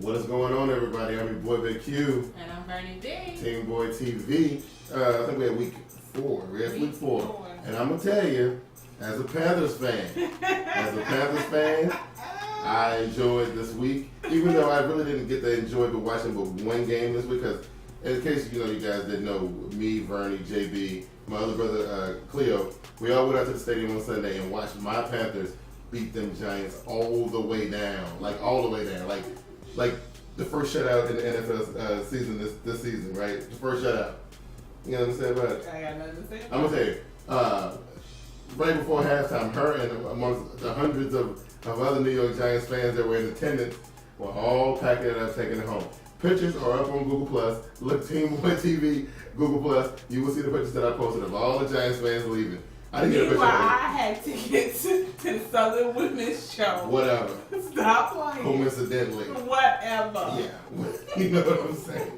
What is going on, everybody? I'm your boy Big Q. And I'm Vernie Bigg. TeamBoydTV. I think we're at week 4. We're at week 4. And I'm going to tell you, as a Panthers fan, I enjoyed this week. Even though I really didn't get to enjoy watching but one game this week, because in case you guys didn't know, me, Vernie, JB, my other brother Cleo, we all went out to the stadium on Sunday and watched my Panthers beat them Giants all the way down. Like the first shutout in the NFL season this season, right? The first shutout. You know what I'm saying about it? I got nothing to say. I'm going to tell you, right before halftime, her and amongst the hundreds of other New York Giants fans that were in attendance were all packing it up, taking it home. Pictures are up on Google+. Look, TeamBoydTV, Google+. You will see the pictures that I posted of all the Giants fans leaving. I didn't get a picture. I had tickets to the Southern Women's Show. Whatever. Stop playing. Coincidentally. Whatever. Yeah. You know what I'm saying?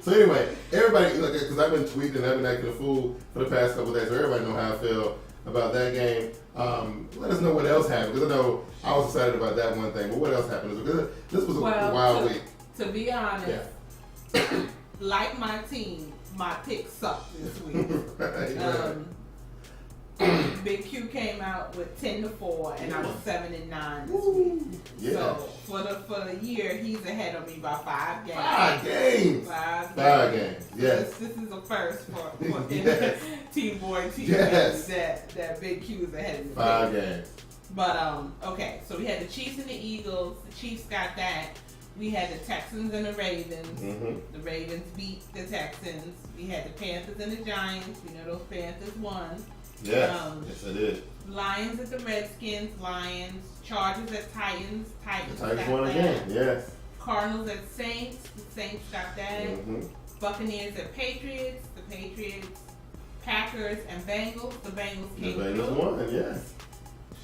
So anyway, everybody, because I've been tweeting, I've been acting a fool for the past couple of days, so everybody know how I feel about that game. Let us know what else happened, because I know I was excited about that one thing, but what else happened? This was a wild week. To be honest, like my team, my picks sucked this week. Big Q came out with 10-4, and I was 7-9 this week. Yeah. So for the year, he's ahead of me by 5 games. 5 games. 5 games. Yes. This is a first for Yes. TeamBoydTV. Yes. That Big Q is ahead of me. 5 games. But okay, so we had the Chiefs and the Eagles. The Chiefs got that. We had the Texans and the Ravens. Mm-hmm. The Ravens beat the Texans. We had the Panthers and the Giants. We know those Panthers won. Yes, yes I did. Lions at the Redskins. Lions. Chargers at Titans. The Titans won again, yes. Cardinals at Saints. The Saints got that. Mm-hmm. Buccaneers at Patriots. The Patriots. Packers and Bengals. The Bengals came through. The Bengals won, yes.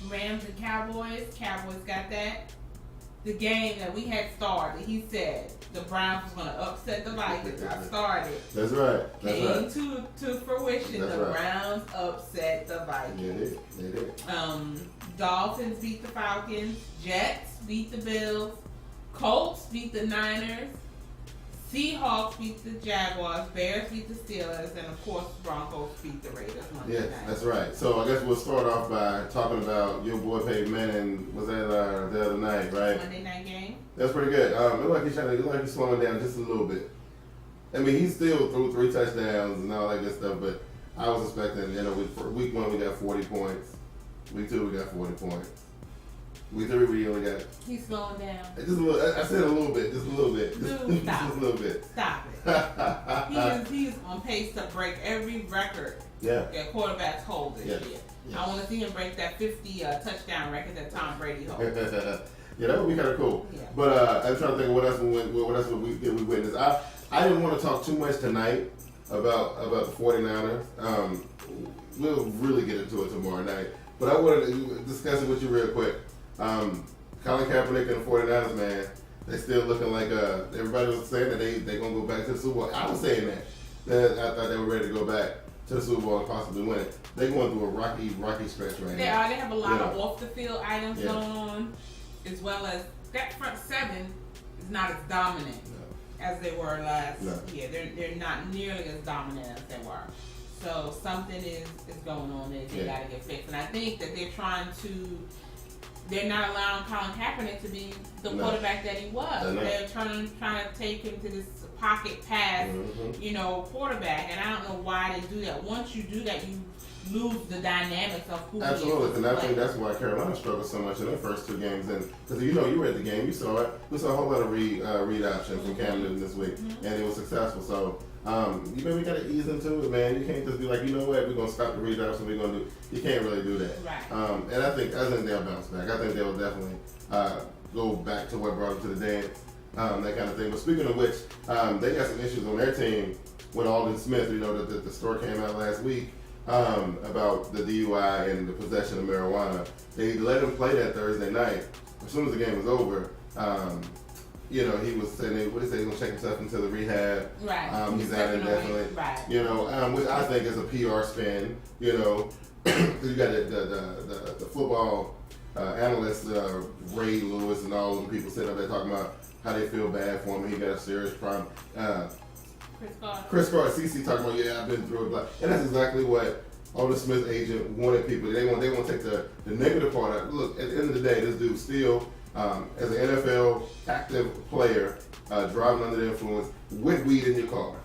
Rams and Cowboys. Cowboys got that. The game that we had started, he said the Browns was going to upset the Vikings. I started. That's right. Came to fruition. That's the right. Browns upset the Vikings. Yeah, they did. Dolphins beat the Falcons. Jets beat the Bills. Colts beat the Niners. Seahawks beat the Jaguars. Bears beat the Steelers. And of course, Broncos beat the Raiders Monday night. That's right. So I guess we'll start off by talking about your boy Peyton Manning. Was that the other night, right? Monday night game. That's pretty good. It looked like he's slowing down just a little bit. I mean, he still threw 3 touchdowns and all that good stuff, but I was expecting, for week 1 we got 40 points. Week 2 we got 40 points. Week 3 we only got. He's slowing down. Just a little. I said a little bit. Just a little bit. Dude, stop. Just a little bit. Stop it. He's on pace to break every record that quarterbacks hold this year. Yeah. I want to see him break that 50 touchdown record that Tom Brady holds. Yeah, that would be kind of cool. Yeah. But I'm trying to think of what else we witnessed. I didn't want to talk too much tonight about the 49ers. We'll really get into it tomorrow night. But I wanted to discuss it with you real quick. Colin Kaepernick and the 49ers, man, they still looking like everybody was saying that they gonna go back to the Super Bowl. I was saying that I thought they were ready to go back to the Super Bowl and possibly win it. They're going through a rocky stretch right now. They have a lot of off the field items going on, as well as that front 7 is not as dominant as they were last year. They're not nearly as dominant as they were. So something is going on there. They got to get fixed, and I think that they're not allowing Colin Kaepernick to be the quarterback that he was. They're trying to take him to this pocket pass, quarterback. And I don't know why they do that. Once you do that, you lose the dynamics of who he is. Absolutely, and I think that's why Carolina struggled so much in their first 2 games. And because you were at the game, you saw it. We saw a whole lot of read option from Cam Newton this week, and it was successful. So. We got to ease into it, man. You can't just be like, you know what, we're going to stop the read option, we're going to do. You can't really do that. Right. And I think they'll bounce back. I think they'll definitely go back to what brought them to the dance, that kind of thing. But speaking of which, they got some issues on their team with Alden Smith. The story came out last week about the DUI and the possession of marijuana. They let him play that Thursday night. As soon as the game was over, he was saying, what did he say? He's going to check himself into the rehab. Right. He's out indefinitely. Right. Which I think is a PR spin, because you got the football analysts, Ray Lewis and all them people sitting up there talking about how they feel bad for him. He got a serious problem. Chris Carter, CC talking about, yeah, I've been through it. And that's exactly what Otis Smith's agent wanted people. They want to take the negative part out. Look, at the end of the day, this dude still, as an NFL active player, driving under the influence with weed in your car.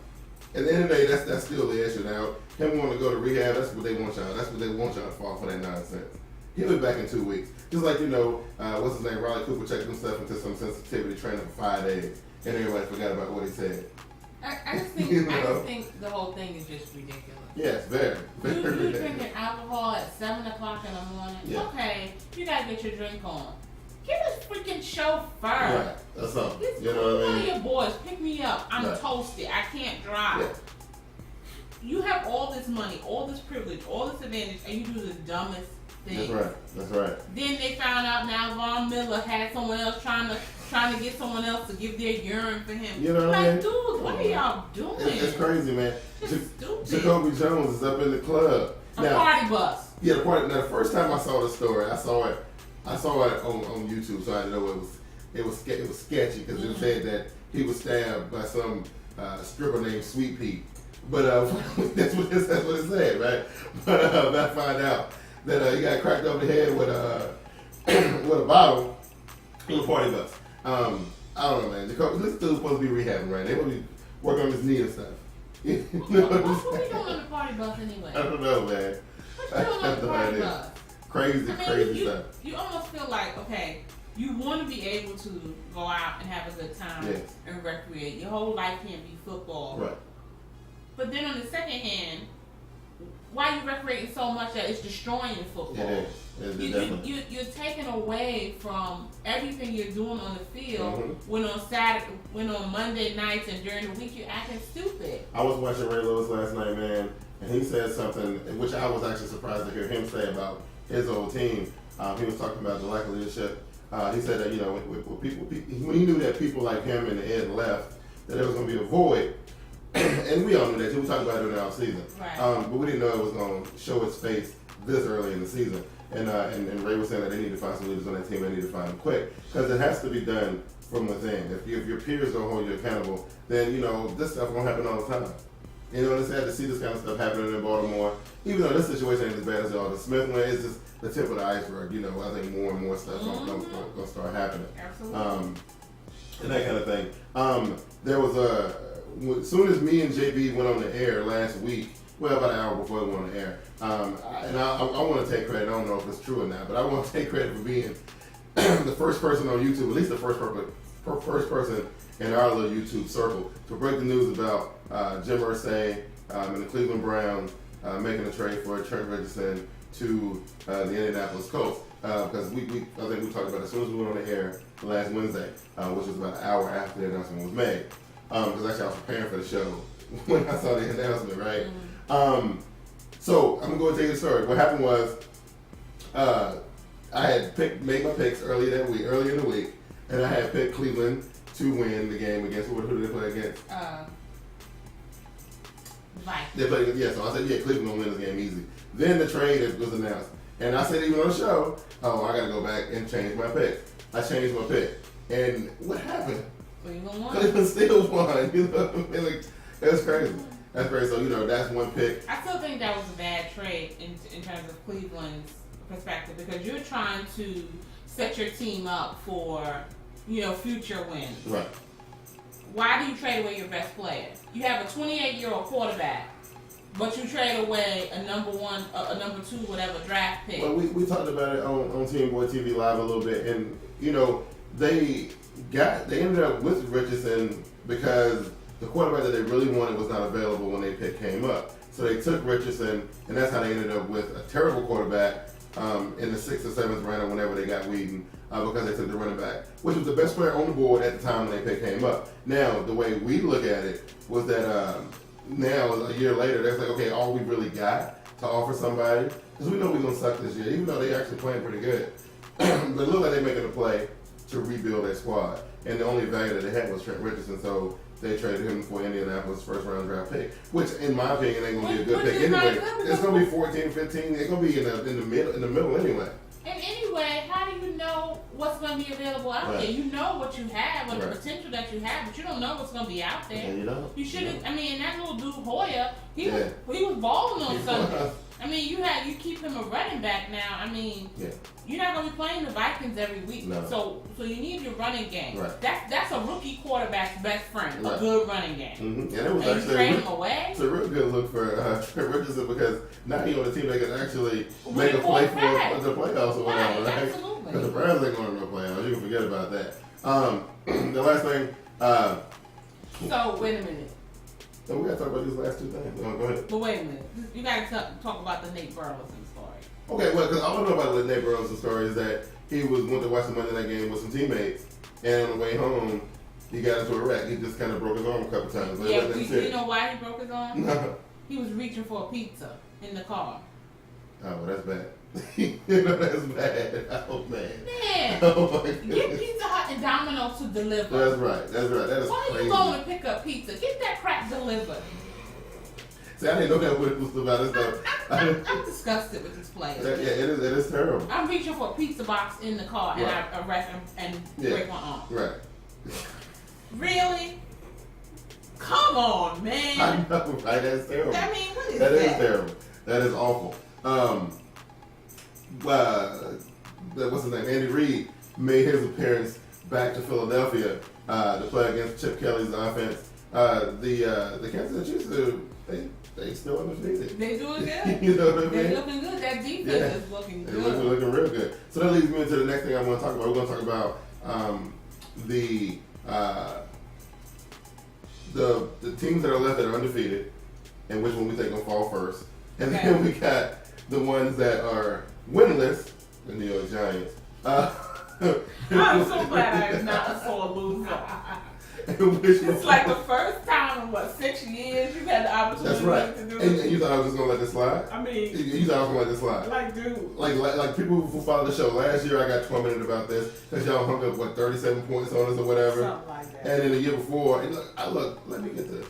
At the end of the day, that's still the issue. Now, him wanting to go to rehab, that's what they want y'all. That's what they want y'all to fall for that nonsense. He'll be back in 2 weeks. Just like, what's his name? Riley Cooper checked himself into some sensitivity training for 5 days, and everybody forgot about what he said. I just think the whole thing is just ridiculous. Yes, very You ridiculous. drinking alcohol at 7 o'clock in the morning? Yeah. Okay, you gotta get your drink on. Get a freaking chauffeur. Right, that's all. You know what I mean? One of your boys, pick me up. I'm Right. toasted. I can't drive. Yeah. You have all this money, all this privilege, all this advantage, and you do the dumbest thing. That's right. Then they found out now Von Miller had someone else trying to get someone else to give their urine for him. You know what I mean? Dude, what are y'all doing? It's crazy, man. Stupid. Jacoby Jones is up in the club. A party bus. Yeah, the party. Now, the first time I saw the story, I saw it on YouTube, so I didn't know it was sketchy because it said that he was stabbed by some stripper named Sweet Pea. But that's what it said, right? But I find out that he got cracked over the head with a bottle in a party bus. I don't know, man. This dude's supposed to be rehabbing, right? They want to be working on his knee and stuff. You know What are we doing on the party bus anyway? I don't know, man. What you doing on the party bus? Crazy stuff. You almost feel like, okay, you want to be able to go out and have a good time and recreate. Your whole life can't be football. Right. But then on the second hand, why are you recreating so much that it's destroying your football? It is. You're taking away from everything you're doing on the field when on Monday nights and during the week you're acting stupid. I was watching Ray Lewis last night, man, and he said something which I was actually surprised to hear him say about his old team. He was talking about the lack of leadership. He said that when he knew that people like him and Ed left, that there was going to be a void. And we all knew that. We talked about it in the off season, right. But we didn't know it was going to show its face this early in the season. And Ray was saying that they need to find some leaders on that team. They need to find them quick because it has to be done from within. If your peers don't hold you accountable, then this stuff won't happen all the time. It's sad to see this kind of stuff happening in Baltimore. Even though this situation ain't as bad as all the Smith one, it's just the tip of the iceberg. I think more and more stuff's going to start happening. Absolutely. And that kind of thing. There was as soon as me and JB went on the air last week, well, about an hour before we went on the air, and I want to take credit. I don't know if it's true or not, but I want to take credit for being the first person on YouTube, at least the first person in our little YouTube circle, to break the news about Jim Irsay and the Cleveland Browns making a trade for Trent Richardson to the Indianapolis Colts. Because I think we talked about it as soon as we went on the air last Wednesday, which was about an hour after the announcement was made. Because actually I was preparing for the show when I saw the announcement, right? So I'm going to tell you the story. What happened was I had made my picks earlier in the week, and I had picked Cleveland to win the game against who did they play against? Vikings. They played against, so I said, Cleveland gonna win this game easy. Then the trade was announced, and I said even on the show, I gotta go back and change my pick. I changed my pick, and what happened? Cleveland still won. It was crazy. That's crazy. So that's one pick. I still think that was a bad trade in terms of Cleveland's perspective because you're trying to set your team up for future wins. Right. Why do you trade away your best player? You have a 28-year-old quarterback, but you trade away a number 1, a number 2, whatever draft pick. Well, we talked about it on TeamBoydTV Live a little bit, and they ended up with Richardson because the quarterback that they really wanted was not available when their pick came up. So they took Richardson, and that's how they ended up with a terrible quarterback in the 6th or 7th round, or whenever they got Whedon, because they took the running back, which was the best player on the board at the time when their pick came up. Now, the way we look at it was that now, a year later, they're like, okay, all we really got to offer somebody, because we know we're going to suck this year, even though they actually playing pretty good. But it looked like they're making a play to rebuild their squad. And the only value that they had was Trent Richardson, so they traded him for Indianapolis' first-round draft pick, which, in my opinion, ain't going to be a good pick anyway. It's going to be 14, 15. It's going to be in the middle anyway. And anyway, how do you know what's going to be available out there. You know what you have, or the potential that you have, but you don't know what's going to be out there. Yeah, you know. You shouldn't. I mean, that little dude Hoyer, he was balling on Sunday. I mean, you keep him a running back now. I mean, you're not gonna be playing the Vikings every week. No. So you need your running game. Right. That's a rookie quarterback's best friend. A good running game. Mm-hmm. And it was actually it's a real good look for Trent Richardson, because now he on a team that can actually make a play for the playoffs or whatever. Right? Absolutely. Because the Browns ain't going to no playoffs. You can forget about that. The last thing. So wait a minute. So we got to talk about these last two things. Go ahead. But wait a minute. You got to talk about the Nate Burleson story. Okay, well, because all I know about the Nate Burleson story is that he went to watch the Monday night game with some teammates, and on the way home, he got into a wreck. He just kind of broke his arm a couple times. Do you know why he broke his arm? No. He was reaching for a pizza in the car. Oh, well, that's bad. That's bad. Oh, man. Man. Oh, my goodness. Get Pizza Hut and Domino's to deliver. That's right. That is why crazy. Why are you going to pick up pizza? Get that crap delivered. See, I didn't know that was about this stuff. I'm disgusted with this players. It is terrible. I'm reaching for a pizza box in the car, and I arrest him and break my arm. Right. Really? Come on, man. I know, right? That's terrible. I mean, what is that? That is terrible. That is awful. What's his name? Andy Reid made his appearance back to Philadelphia to play against Chip Kelly's offense. The Kansas City Chiefs, they still undefeated. They doing good. You know what I mean? They're looking good. That defense is looking good. They're looking real good. So that leads me into the next thing I want to talk about. We're going to talk about the teams that are left that are undefeated, and which one we think will fall first. And then we got the ones that are winless, the New York Giants. I'm so glad I am not a sore loser. It's like the first time in 6 years you've had the opportunity to do it. And you thought I was just gonna let this slide? I mean, you thought I was gonna let this slide? Like, dude. Like people who follow the show. Last year I got tormented about this because y'all hung up 37 points on us or whatever. Something like that. And then the year before, and look, let me get this.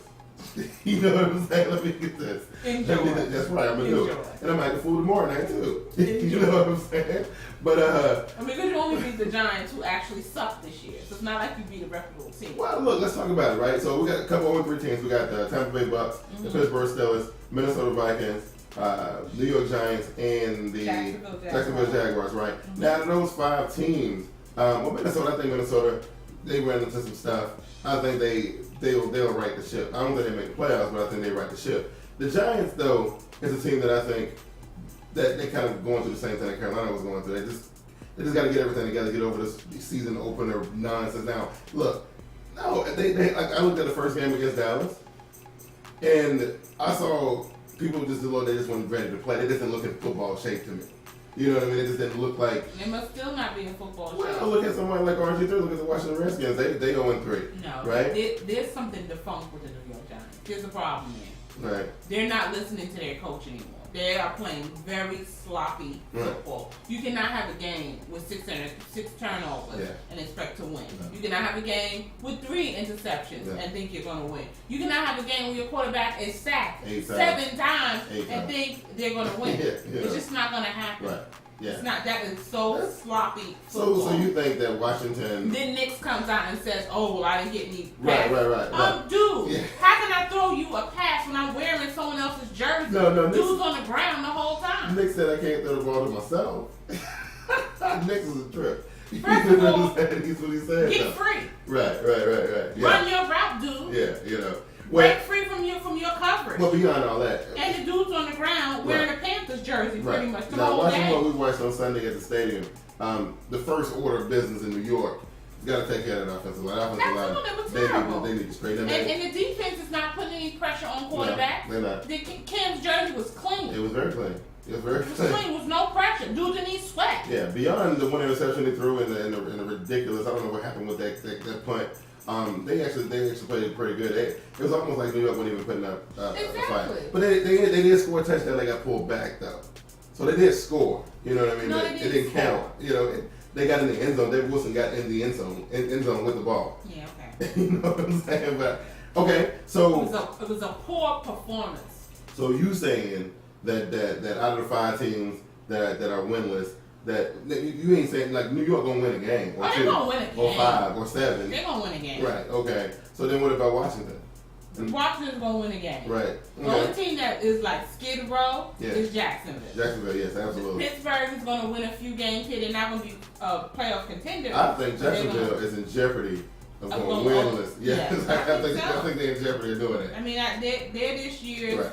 You know what I'm saying? Let me get this. Enjoy. That's right, I'm gonna do it. And I might get food tomorrow night too. You know what I'm saying? But I mean, because you only beat the Giants, who actually suck this year, so it's not like you beat a reputable team. Well, look, let's talk about it, right? So we got a couple of 0-3 teams. We got the Tampa Bay Bucks, the Pittsburgh Steelers, Minnesota Vikings, New York Giants, and the Jacksonville Jaguars, right? Now, out of those 5 teams, Minnesota, I think Minnesota, they ran into some stuff. I think they'll right the ship. I don't think they make the playoffs, but I think they right the ship. The Giants, though, is a team that I think that they kind of going through the same thing that Carolina was going through. They just got to get everything together, get over this season opener nonsense. Now, look, no, they I looked at the first game against Dallas, and I saw people just they just weren't ready to play. They just didn't look in football shape to me. You know what I mean? It just didn't look like. They must still not be in football shape. Well, look at someone like RG3. Look at the Washington Redskins. They 0-3. No, right? There's something defunct with the New York Giants. There's a problem there. Right. They're not listening to their coach anymore. They are playing very sloppy football. You cannot have a game with 6 turnovers and expect to win. You cannot have a game with 3 interceptions and think you're going to win. You cannot have a game where your quarterback is sacked 7 times and think they're going to win. It's just not going to happen. Right. Yeah. It's not. That is so sloppy football. So you think that Washington? Then Nick comes out and says, "Oh, well, I didn't get any pass." Right. Dude, how can I throw you a pass when I'm wearing someone else's jersey? No. Dude's on the ground the whole time. Nick said I can't throw the ball to myself. Nick was a trip. First of all, he's what he said. Get free. Right. Yeah. Run your route, dude. Yeah, you know. Break free from your coverage. Well, beyond all that. And the dude's on the ground wearing a Panthers jersey pretty much the whole day. Now, watching what we watched on Sunday at the stadium, the first order of business in New York, you got to take care of that offensive line. They need to straighten them. And the defense is not putting any pressure on quarterbacks. No, they're not. Cam's jersey was clean. It was very clean. It was clean with no pressure. Dude didn't need sweat. Yeah, beyond the one interception they threw and the ridiculous, I don't know what happened with that punt. They actually played pretty good. It was almost like New York wasn't even putting up a fight. But they did score a touchdown. They got pulled back though, so they did score. You know what I mean? No, but it didn't count. You know, they got in the end zone. Dave Wilson got in the end zone with the ball. Yeah, okay. You know what I'm saying? But okay, so it was a poor performance. So you saying that out of the 5 teams that are winless, that you ain't saying like New York gonna win a game or they're gonna win a game. Or 5 or 7. They're gonna win a game. Right. Okay. So then what about Washington? Washington's gonna win a game. Right. Okay. The only team that is like skid row is Jacksonville. Jacksonville, yes, absolutely. Pittsburgh is gonna win a few games here. They're not gonna be a playoff contender. I think Jacksonville is in jeopardy of going winless. Yeah, I think they're in jeopardy of doing it. I mean, they're this year's,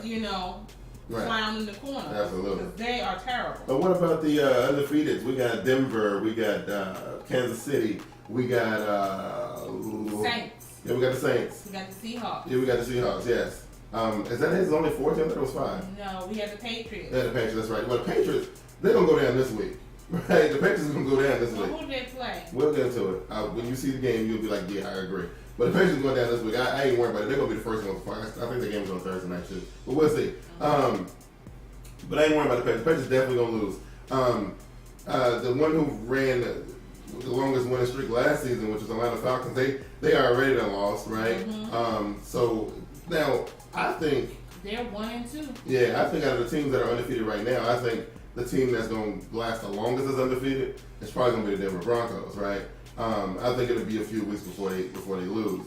clown in the corner. Absolutely. Because they are terrible. But what about the undefeateds? We got Denver, we got Kansas City, we got Saints. Yeah, we got the Saints. We got the Seahawks. Yeah, we got the Seahawks, yes. Is that his only 4 teams? It was 5. No, we have the Patriots. Yeah, the Patriots, that's right. Well, the Patriots, they're going to go down this week. Right? The Patriots are going to go down this week. Who do they play? We'll get into it. When you see the game, you'll be like, yeah, I agree. But the Patriots are going down this week. I ain't worried about it. They're going to be the first ones to fight. I think the game is on Thursday night, too. But we'll see. But I ain't worried about the Patriots. The Patriots definitely going to lose. The one who ran the longest winning streak last season, which was Atlanta Falcons, they already done lost, right? Mm-hmm. So now I think they're 1-2. Yeah, I think out of the teams that are undefeated right now, I think the team that's going to last the longest as undefeated is probably going to be the Denver Broncos, right? I think it'll be a few weeks before they lose.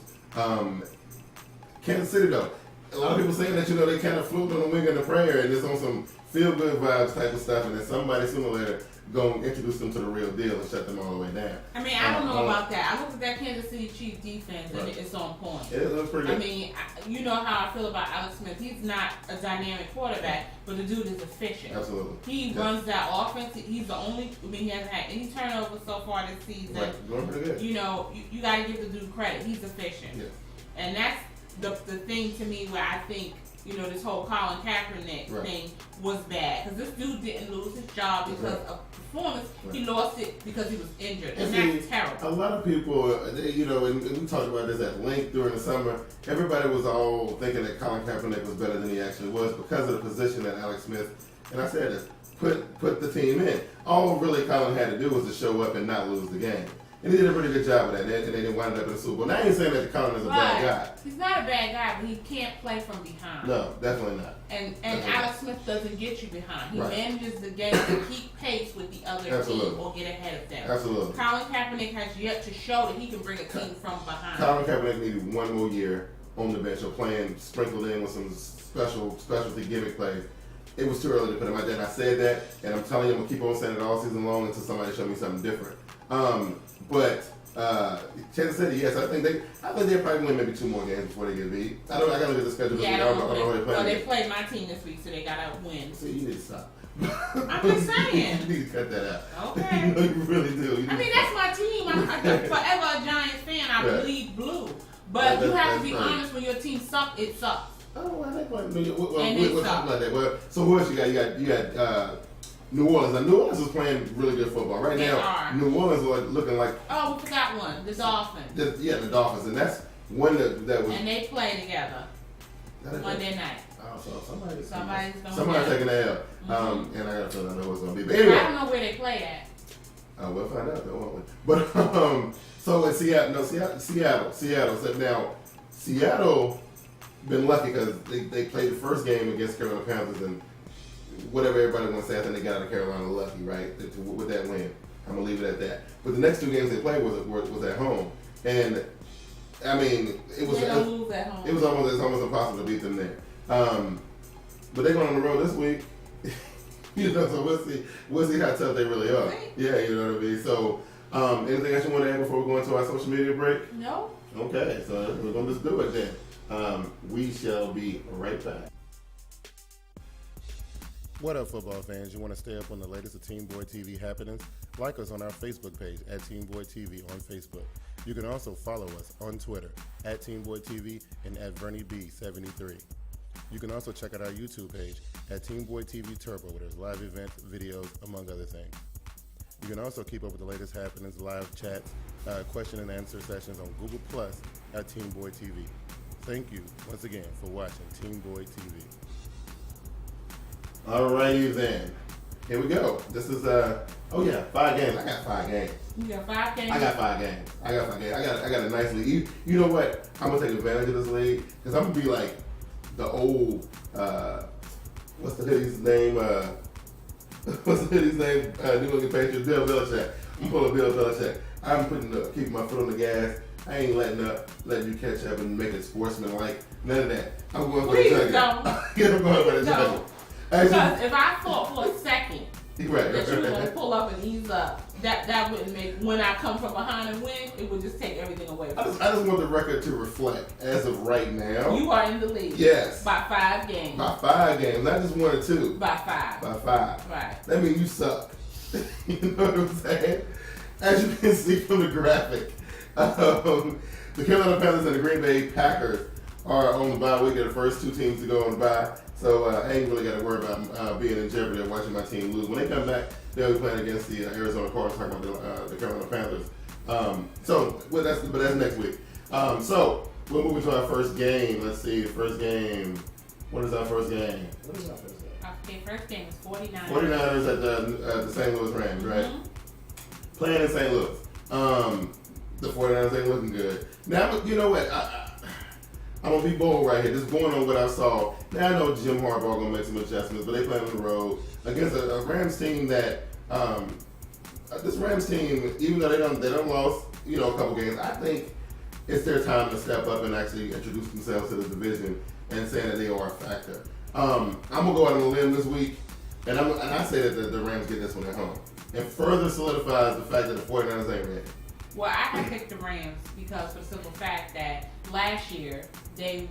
Kansas City though, a lot of people saying that they kind of flew on the wing of the prayer and it's on some feel good vibes type of stuff, and then somebody sooner or later going to introduce them to the real deal and shut them all the way down. I mean, I don't know about that. I looked at that Kansas City Chiefs defense, and it's on point. It looks pretty good. I mean, you know how I feel about Alex Smith. He's not a dynamic quarterback, but the dude is efficient. Absolutely. He runs that offense. He's the only, he hasn't had any turnovers so far this season. Right. Going pretty good. You got to give the dude credit. He's efficient. Yeah. And that's the thing to me where I think, this whole Colin Kaepernick thing was bad. Because this dude didn't lose his job because of performance. Right. He lost it because he was injured. And that's terrible. A lot of people, and we talked about this at length during the summer, everybody was all thinking that Colin Kaepernick was better than he actually was because of the position that Alex Smith, and I said this, put the team in. All really Colin had to do was to show up and not lose the game. And he did a pretty good job of that, and they didn't wind up in the Super Bowl. Now, I ain't saying that Colin is a bad guy. He's not a bad guy, but he can't play from behind. No, definitely not. And Alex Smith doesn't get you behind. He manages the game to keep pace with the other team or get ahead of them. Absolutely. Colin Kaepernick has yet to show that he can bring a team from behind. Colin Kaepernick needed one more year on the bench or playing sprinkled in with some specialty gimmick plays. It was too early to put him out there, and I said that, and I'm telling you, I'm going to keep on saying it all season long until somebody show me something different. But Kansas City, yes, I think they'll probably win maybe 2 more games before they get beat. I gotta look at the schedule. Yeah, I don't know who they play. Well, they played my team this week, so they gotta win. See, you need to stop. I'm just saying. You need to cut that out. Okay. You really do. I mean, that's my team. I'm forever a Giants fan. I bleed blue. But you have to be honest. When your team sucks, it sucks. Oh, well, they play. What's something like that? Well, so who else you got? You got New Orleans. Now, New Orleans is playing really good football right now. New Orleans are looking like. Oh, we forgot one. The Dolphins. The Dolphins, and that's one that was. And they play together Monday night. Oh, so somebody's taking the L. And I got a feeling I know what's gonna be. But anyway, I don't know where they play at. We'll find out though, won't we? But so in Seattle. So now Seattle been lucky because they played the first game against Carolina Panthers and. Whatever everybody wants to say, I think they got out of Carolina lucky, right? With that win, I'm gonna leave it at that. But the next 2 games they played was at home, and I mean it was lose at home. It was almost impossible to beat them there. But they're going on the road this week, so we'll see how tough they really are. Right. Yeah, you know what I mean. So anything else you want to add before we go into our social media break? No. Okay, so we're gonna just do it then. We shall be right back. What up, football fans? You want to stay up on the latest of TeamBoydTV happenings? Like us on our Facebook page at TeamBoydTV on Facebook. You can also follow us on Twitter at TeamBoydTV and at VernieB73. You can also check out our YouTube page at TeamBoydTV Turbo, where there's live events, videos, among other things. You can also keep up with the latest happenings, live chats, question and answer sessions on Google Plus at TeamBoydTV. Thank you once again for watching TeamBoydTV. Alrighty then. Here we go. This is 5 games. I got 5 games. You got 5 games? I got 5 games. I got a nice league. You know what? I'm gonna take advantage of this league because I'm gonna be like the old what's the hoodie's name? What's his name? New England Patriots, Bill Belichick. I'm pulling Bill Belichick. I'm keeping my foot on the gas. I ain't letting you catch up and make it sportsmanlike. None of that. I'm going for the juggernaut. Don't. I'm going for the juggernaut. Because if I thought for a second right, that you were going to pull up and ease up, that wouldn't make, when I come from behind and win, it would just take everything away from me. I just want the record to reflect, as of right now. You are in the lead. Yes. By 5 games. By 5 games, not just 1 or 2. By 5. By 5. Right. That means you suck. You know what I'm saying? As you can see from the graphic, the Carolina Panthers and the Green Bay Packers are on the bye week. They're the first 2 teams to go on the bye. So I ain't really got to worry about being in jeopardy of watching my team lose. When they come back, they'll be playing against the Arizona Cardinals, talking about the Carolina Panthers. But that's next week. So we're moving to our first game. Let's see, first game. What is our first game? Okay, first game is 49ers. 49ers at the St. Louis Rams, right? Playing in St. Louis. The 49ers ain't looking good. Now, you know what? I'm going to be bold right here. Just going on what I saw. Now I know Jim Harbaugh going to make some adjustments, but they play on the road against a Rams team that, this Rams team, even though they don't lost, a couple games, I think it's their time to step up and actually introduce themselves to the division and saying that they are a factor. I'm going to go out on a limb this week, and I say that the Rams get this one at home. It further solidifies the fact that the 49ers ain't ready. Well, I picked the Rams because for the simple fact that last year they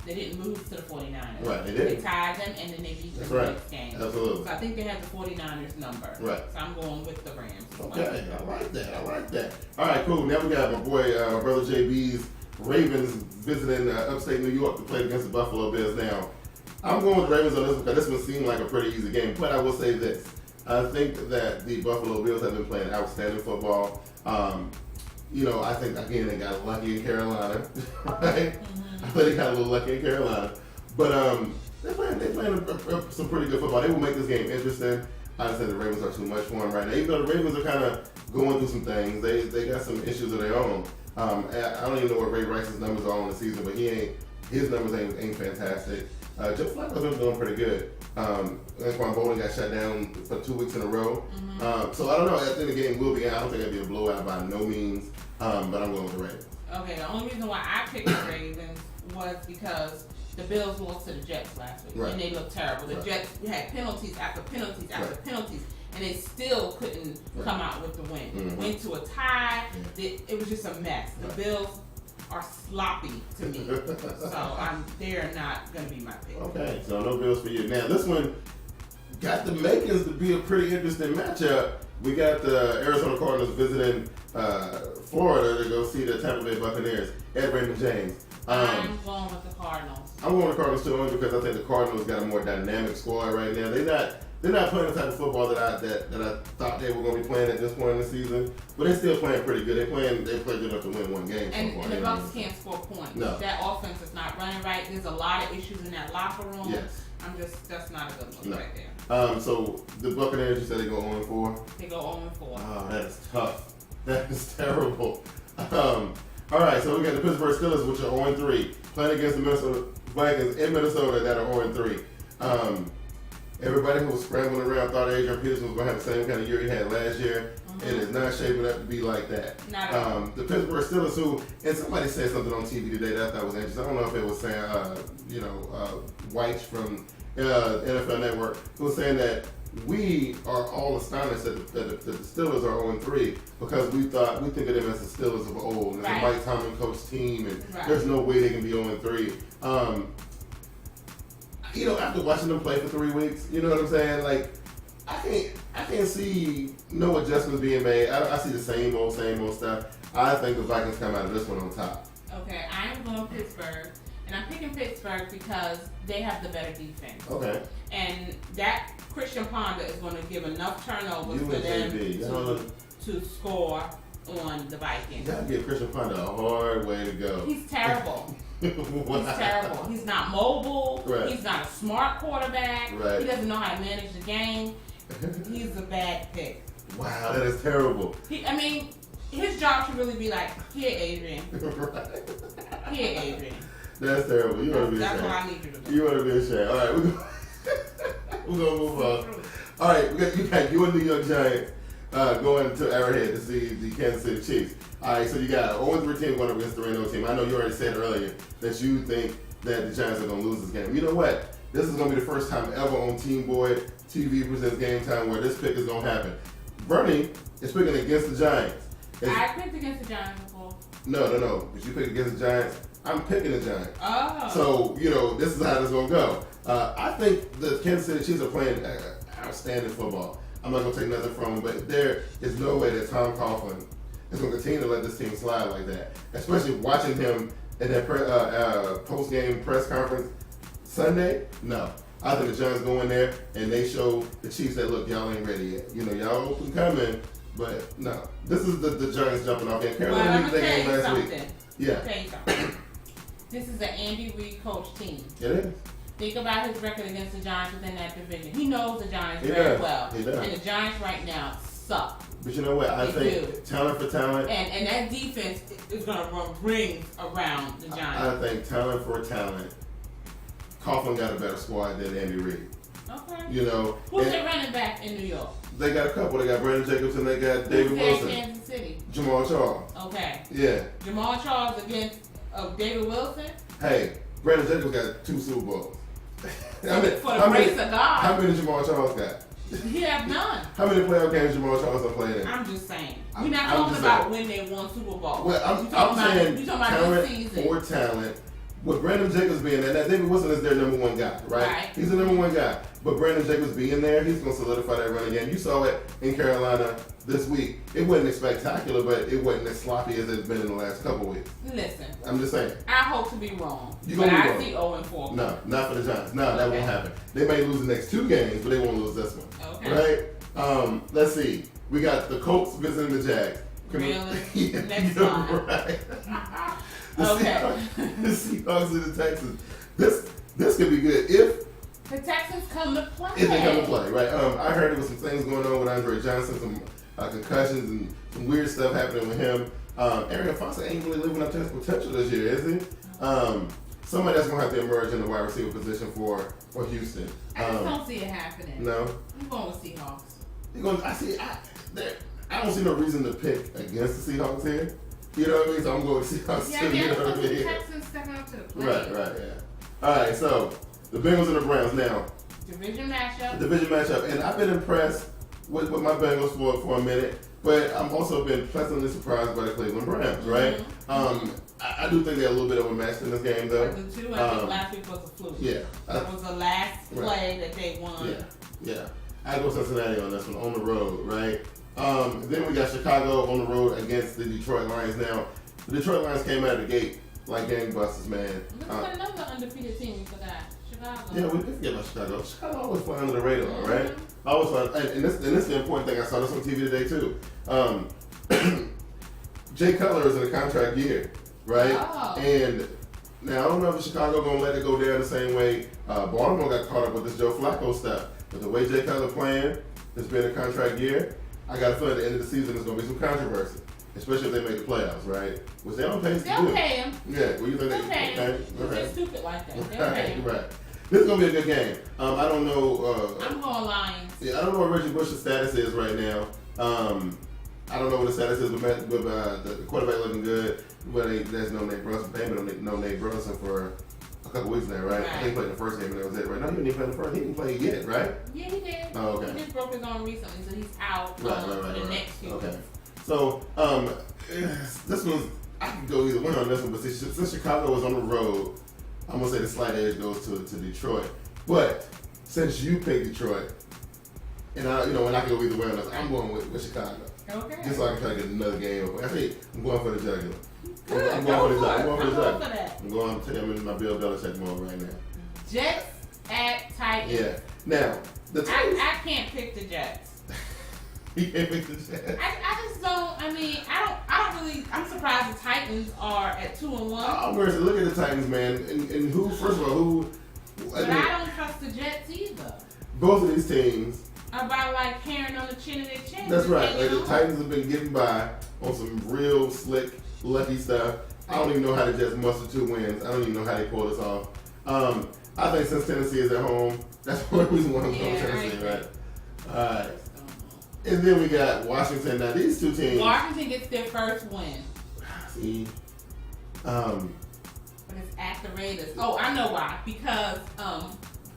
didn't lose to the 49ers. Right, they did. They tied them and then they beat them the next game. Absolutely. So I think they had the 49ers number. Right. So I'm going with the Rams. Okay, I like that. All right, cool. Now we got my boy, my brother JB's Ravens visiting upstate New York to play against the Buffalo Bills. Now, I'm going with the Ravens on this because this one seemed like a pretty easy game, but I will say this. I think that the Buffalo Bills have been playing outstanding football. I think, again, they got lucky in Carolina, right? I think they got a little lucky in Carolina. But they're playing some pretty good football. They will make this game interesting. I just think the Ravens are too much for them right now. Even though the Ravens are kind of going through some things, they got some issues of their own. I don't even know what Ray Rice's numbers are on the season, but his numbers ain't fantastic. Joe Flacco's been doing pretty good. Anquan Bolden got shut down for 2 weeks in a row. So I don't know. I think the game will be. I don't think it'll be a blowout by no means. But I'm going with the Ravens. Okay. The only reason why I picked the Ravens was because the Bills lost to the Jets last week, and they looked terrible. The Jets had penalties after penalties after penalties, and they still couldn't come out with the win. Went to a tie. It was just a mess. The Bills are sloppy to me, so they're not going to be my pick. Okay, so no Bills for you. Now this one got the makings to be a pretty interesting matchup. We got the Arizona Cardinals visiting Florida to go see the Tampa Bay Buccaneers at Raymond James. I'm going with the Cardinals. I'm going with the Cardinals too, only because I think the Cardinals got a more dynamic squad right now. They're not playing the type of football that I thought they were going to be playing at this point in the season, but they're still playing pretty good. They played good enough to win one game. And the Bucs can't score points. No. That offense is not running right. There's a lot of issues in that locker room. Yes. That's not a good look right there. So the Buccaneers, you said they go 0-4? They go 0-4. Oh, that is tough. That is terrible. All right, so we got the Pittsburgh Steelers, which are 0-3, playing against the Minnesota Vikings in Minnesota that are 0-3. Everybody who was scrambling around thought Adrian Peterson was going to have the same kind of year he had last year. It is not shaping up to be like that. The Pittsburgh Steelers, and somebody said something on TV today that I thought was interesting. I don't know if it was saying, White from NFL Network, who was saying that we are all astonished that the Steelers are 0-3 because we think of them as the Steelers of old. It's a Mike Tomlin coach team, and there's no way they can be 0-3. After watching them play for 3 weeks, you know what I'm saying? Like, I can't see no adjustments being made. I see the same old stuff. I think the Vikings come out of this one on top. Okay, I am going Pittsburgh, and I'm picking Pittsburgh because they have the better defense. Okay. And that Christian Ponder is going to give enough turnovers for them to score on the Vikings. You gotta give Christian Ponder a hard way to go. He's terrible. He's terrible. He's not mobile. Right. He's not a smart quarterback. Right. He doesn't know how to manage the game. He's a bad pick. Wow, that is terrible. His job should really be like, here, Adrian. Right. Here, Adrian. That's terrible. You want to be ashamed. That's what I need you to do. You want to be ashamed. All right, we're going to move on. All right, you got your New York Giants going to Arrowhead to see the Kansas City Chiefs. All right, so you got an 0-3 team going up against the Reno team. I know you already said earlier that you think that the Giants are going to lose this game. You know what? This is going to be the first time ever on TeamBoydTV presents GameTime where this pick is going to happen. Vernie is picking against the Giants. I picked against the Giants before. No. But you picked against the Giants. I'm picking the Giants. Oh. So, this is how this is going to go. I think the Kansas City Chiefs are playing outstanding football. I'm not going to take nothing from them, but there is no way that Tom Coughlin is going to continue to let this team slide like that. Especially watching him at that post-game press conference Sunday. No. I think the Giants go in there and they show the Chiefs that, look, y'all ain't ready yet. Y'all open coming, but no. This is the Giants jumping off game. Carolina beat that game last week. Yeah. Tell you something. This is an Andy Reid coach team. It is. Think about his record against the Giants within that division. He knows the Giants very well. He does. And the Giants right now suck. But you know what? I think talent for talent. And that defense is going to run rings around the Giants. I think talent for talent. Coughlin got a better squad than Andy Reid. Okay. Who's their running back in New York? They got a couple. They got Brandon Jacobs and they got David Wilson. Kansas City? Jamal Charles. Okay. Yeah. Jamal Charles against David Wilson? Hey, Brandon Jacobs got 2 Super Bowls. For the grace of God. How many Jamal Charles got? He have none. How many playoff games Jamal Charles have played in? I'm just saying. We're not talking about when they won Super Bowl. Well, I'm saying talent for talent. With Brandon Jacobs being there, now David Wilson is their number one guy, right? He's the number one guy. But Brandon Jacobs being there, he's going to solidify that run again. You saw it in Carolina this week. It wasn't as spectacular, but it wasn't as sloppy as it's been in the last couple weeks. Listen. I'm just saying. I hope to be wrong. You're going to be wrong. I see 0-4. No, not for the Giants. No, that won't happen. They may lose the next 2 games, but they won't lose this one. Okay. Right? Let's see. We got the Colts visiting the Jags. Really? Next time. Right. The Seahawks and the Texans. This could be good if the Texans come to play. If they come to play, right? I heard there was some things going on with Andre Johnson, some concussions and some weird stuff happening with him. Arian Foster ain't really living up to his potential this year, is he? Somebody that's gonna have to emerge in the wide receiver position for Houston. I just don't see it happening. No. I'm going with Seahawks. I don't see no reason to pick against the Seahawks here. You know what I mean? So I'm going with Seahawks too. You know what I mean? The Texans stepping up to the plate. Right, yeah. All right, so the Bengals and the Browns now. Division matchup. And I've been impressed with my Bengals for a minute, but I've also been pleasantly surprised by the Cleveland Browns, right? Mm-hmm. I do think they're a little bit overmatched in this game, though. The 2, I think last week was a fluke. Yeah. That was the last play that they won. Yeah. I go Cincinnati on this one, on the road, right? Then we got Chicago on the road against the Detroit Lions. Now, the Detroit Lions came out of the gate like gangbusters, man. Look at another undefeated team we forgot. Chicago. Yeah, we did forget about Chicago. Chicago always fly under the radar, right? Always fly. And this is the important thing. I saw this on TV today, too. Jay Cutler is in a contract year, right? Oh. And now, I don't know if Chicago going to let it go down the same way. Baltimore got caught up with this Joe Flacco stuff. But the way Jay Cutler playing, it's been a contract year. I got a feeling at the end of the season there's going to be some controversy, especially if they make the playoffs, right? Which they on pace to do. They'll pay him. Yeah, well, you think they'll pay him. Okay. They're stupid like that. They'll pay him. Right. This is going to be a good game. I don't know. I'm going Lions. Yeah, I don't know what Reggie Bush's status is right now. I don't know what the status is with the quarterback looking good, but there's no Nate Burleson. They haven't no Nate Burleson for a couple weeks now, right? I think he played the first game and that was it, right? No, he didn't play the first. He didn't play yet, right? Yeah, he did. Oh, okay. He just broke his arm recently, so he's out for the next few weeks. Okay. So, this one's, I could go either way on this one, but since Chicago was on the road, I'm going to say the slight edge goes to Detroit. But since you picked Detroit, and when I can go either way on this, I'm going with Chicago. Okay. Just so I can try to get another game. I think I'm going for the jugular. Good. I'm going for that. I'm in my Bill Belichick mode right now. Jets at Titans. Yeah. Now, the Titans. I can't pick the Jets. You can't pick the Jets. I just don't. I mean, I don't really. I'm surprised the Titans are at 2-1. I'm going to look at the Titans, man, and who? First of all, who? But I don't trust the Jets either. Both of these teams. About like carrying on the chin of their chin. That's right. Like the Titans have been getting by on some real slick, lucky stuff. I don't even know how the Jets mustered 2 wins. I don't even know how they pulled this off. I think since Tennessee is at home, that's one reason why I'm going Tennessee, right? All right. And then we got Washington. Now these two teams. Washington gets their first win. See, but it's at the Raiders. Oh, I know why. Because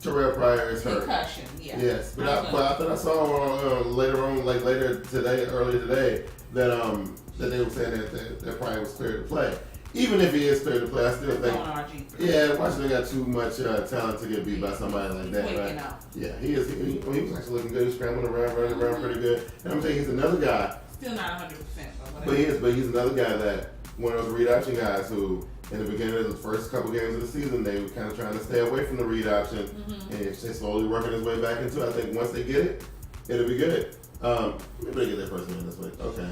Terrell Pryor is hurt. Concussion. Yeah. Yes, but I thought I saw earlier today, that they were saying that Pryor was cleared to play. Even if he is cleared to play, I still think. Yeah, Washington got too much talent to get beat by somebody like that, right? Yeah, he is. He was actually looking good. He's scrambling around, running around pretty good. And I'm saying he's another guy. Still not 100%. But he's another guy that one of those read option guys who, in the beginning of the first couple games of the season, they were kind of trying to stay away from the read option, and they're slowly working his way back into it. I think once they get it, it'll be good. Maybe they get their first win this week. Okay.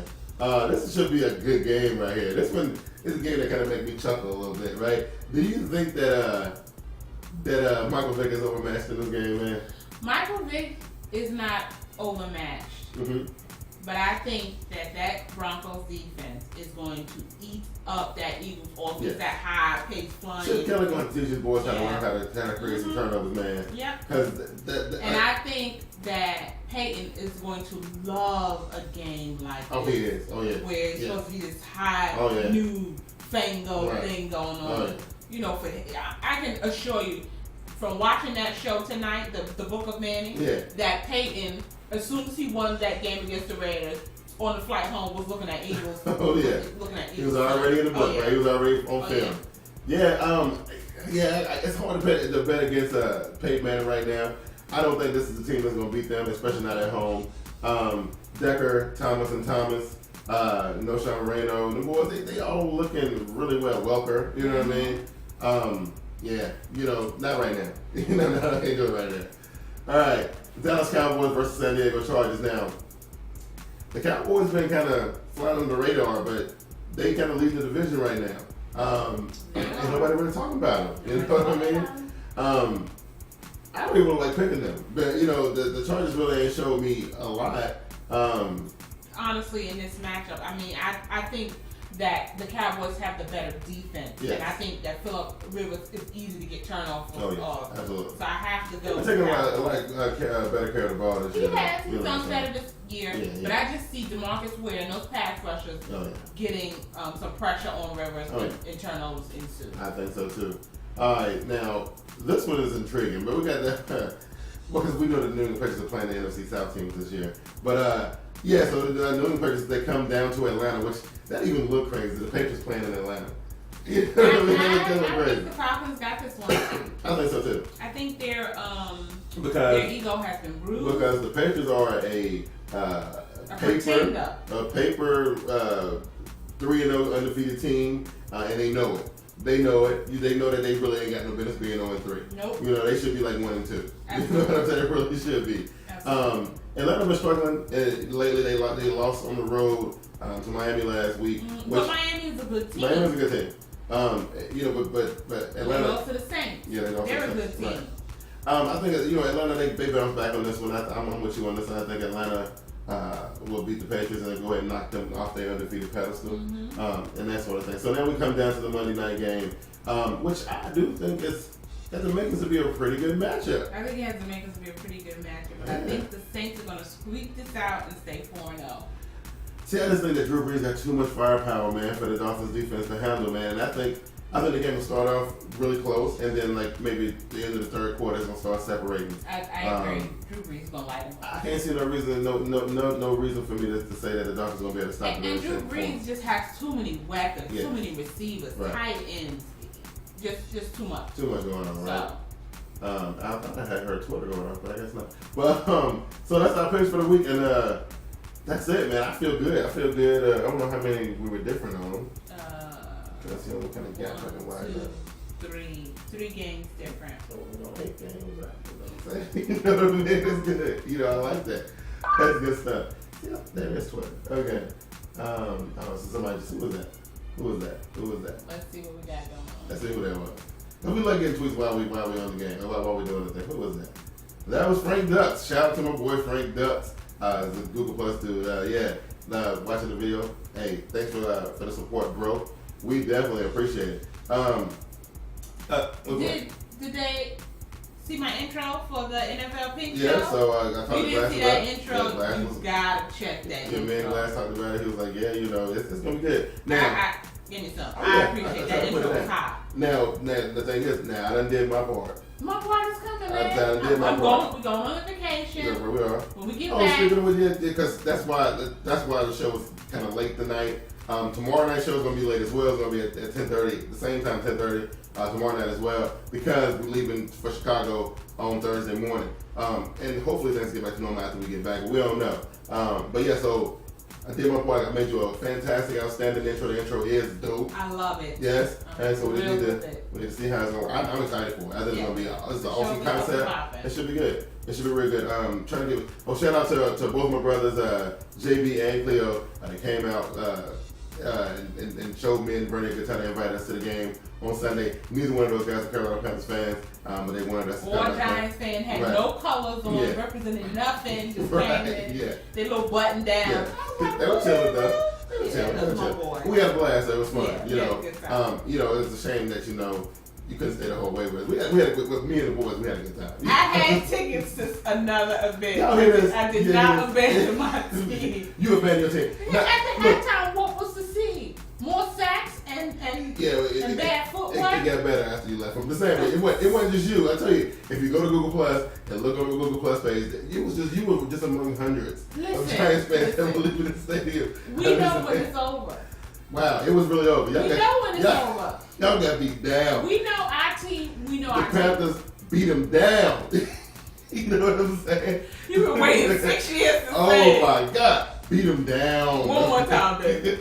This should be a good game right here. This one is a game that kind of makes me chuckle a little bit, right? Do you think that Michael Vick is overmatched in this game, man? Michael Vick is not overmatched. But I think that Broncos defense is going to eat up that Eagles offense, that high pace flying. Should Kelly going to teach his boys how to learn how to create some turnovers, man? Yep. And I think that Peyton is going to love a game like this. He is. Oh, yeah. Where it's supposed to be this high new fango thing going on. You know, I can assure you, from watching that show tonight, the Book of Manning, that Peyton, as soon as he won that game against the Raiders, on the flight home was looking at Eagles. Looking at Eagles. He was already in the book, right? He was already on film. It's hard to bet against Peyton Manning right now. I don't think this is the team that's going to beat them, especially not at home. Decker, Thomas, No Sean Reno, the boys, they all looking really well. Welker, you know what I mean? Not right now. I can't do it right now. All right, Dallas Cowboys versus San Diego Chargers. Now, the Cowboys been kind of flying on the radar, but they kind of lead the division right now. And nobody really talking about them. You know what I mean? I don't even like picking them, but the Chargers really ain't showed me a lot. Honestly, in this matchup, I mean, I think that the Cowboys have the better defense, and I think that Phillip Rivers is easy to get turned off. Absolutely. So I have to go. I'm taking better care of the ball this year. He has. He's done better this year, but I just see DeMarcus Ware and those pass rushers getting some pressure on Rivers and turnovers ensue. I think so too. All right, now this one is intriguing, but we got that because we know the New England Patriots are playing the NFC South teams this year. But so the New England Patriots, they come down to Atlanta, which that even look crazy. The Patriots playing in Atlanta. You know what I mean? I think the Falcons got this one. I think so too. I think their ego has been bruised. Because the Patriots are a paper 3-0 undefeated team, and they know it. They know it. They know that they really ain't got no business being 0-3. Nope. They should be like 1-2. Absolutely. You know what I'm saying? They really should be. Atlanta been struggling lately. They lost on the road to Miami last week. But Miami is a good team. Miami's a good team. But Atlanta. They lost to the Saints. Yeah, they're a good team. Right. I think Atlanta they bounced back on this one. I'm with you on this one. I think Atlanta will beat the Patriots and then go ahead and knock them off their undefeated pedestal, and that sort of thing. So now we come down to the Monday night game, which I do think has the makings to be a pretty good matchup. I think it has the makings to be a pretty good matchup, but I think the Saints are going to squeak this out and stay 4-0. See, I just think that Drew Brees got too much firepower, man, for the Dolphins defense to handle, man. And I think the game will start off really close, and then maybe at the end of the third quarter, it's gonna start separating. I agree. Drew Brees is gonna light him up. I can't see no reason, no reason for me to say that the Dolphins gonna be able to stop and Drew Brees just has too many weapons, too many receivers, tight ends, just too much. Too much going on, right? I thought I had her Twitter going on, but I guess not. Well, so that's our picks for the week, and that's it, man. I feel good. I don't know how many we were different on. Let's see what kind of gap I can wide up. Three games different. So 8 games, right? You know what I mean? It's good. I like that. That's good stuff. Yeah, there is Twitter. Okay. So somebody just, who was that? Let's see what we got going on. Let's see who that was. And we like getting tweets while we on the game, while we doing the thing. Who was that? That was Frank Dutz. Shout out to my boy Frank Dutz. The Google Plus dude. Watching the video. Hey, thanks for the support, bro. We definitely appreciate it. Did they see my intro for the NFL Pink show? Yeah, so I talked to you didn't see that intro, yeah, you gotta check that intro. Man, Glass talked about it. He was like, yeah, you know, it's gonna be good. Now, give me some. Oh, I yeah, appreciate that intro was hot. Now, the thing is, now I done did my part. My part is coming, man. I did my part. We're going on vacation. Yeah, where we are. When we get back. Speaking of which, because that's why the show was kind of late tonight. Tomorrow night show is gonna be late as well. It's gonna be at 10:30, the same time, 10:30 tomorrow night as well, because we're leaving for Chicago on Thursday morning. And hopefully things get back to normal after we get back. We don't know. But yeah, so I did my part. I made you a fantastic, outstanding intro. The intro is dope. I love it. Yes, and so we need to see how it's going. I'm excited for it. I think it's gonna be it's an awesome concept. It should be good. It should be really good. Trying to give shout out to both my brothers, JB and Cleo. They came out and showed me and Vernie a good time. They invited us to the game on Sunday. Neither one of those guys are Carolina Panthers fans, but they wanted us to come. Or Giants fan had no colors on, representing nothing, just came in, they little button down. Yeah. They were chilling though. We had a blast. It was fun. You know, it's a shame that you couldn't stay the whole way with us. We had with me and the boys. We had a good time. I had tickets to another event. I did not abandon my team. You abandoned your team. At that time, what was the scene? More sacks and bad footwork. It got better after you left. From the same way, it wasn't just you. I tell you, if you go to Google Plus and look on the Google Plus page, you were just among hundreds of Giants fans that were leaving the stadium. We know when it's over. Wow, it was really over. We know when it's over. Y'all got beat down. We know our team. The Panthers beat them down. You know what I'm saying? You've been waiting 6 years to say. Oh my God, beat them down. One more time, baby.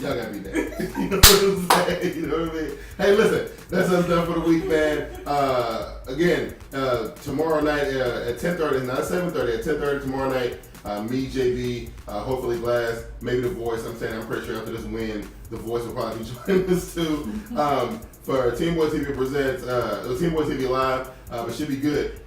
Y'all got me there. You know what I'm saying? You know what I mean? Hey, listen, that's us done for the week, man. Again, tomorrow night at 10:30, not at 7:30, at 10:30 tomorrow night, me, JB, hopefully Glass, maybe The Voice. I'm pretty sure after this win, The Voice will probably be joining us too. For TeamBoydTV presents, TeamBoydTV Live. It should be good.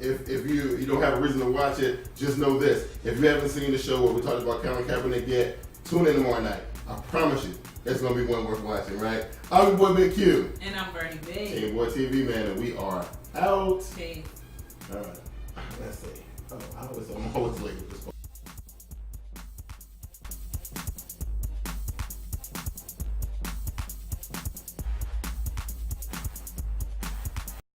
If you don't have a reason to watch it, just know this. If you haven't seen the show where we talked about Colin Kaepernick yet, tune in tomorrow night. I promise you, it's going to be one worth watching, right? I'm your boy, Big Q. And I'm Vernie Bigg. TeamBoydTV, man, and we are out. Peace. All right. Let's see. I'm always late with this one.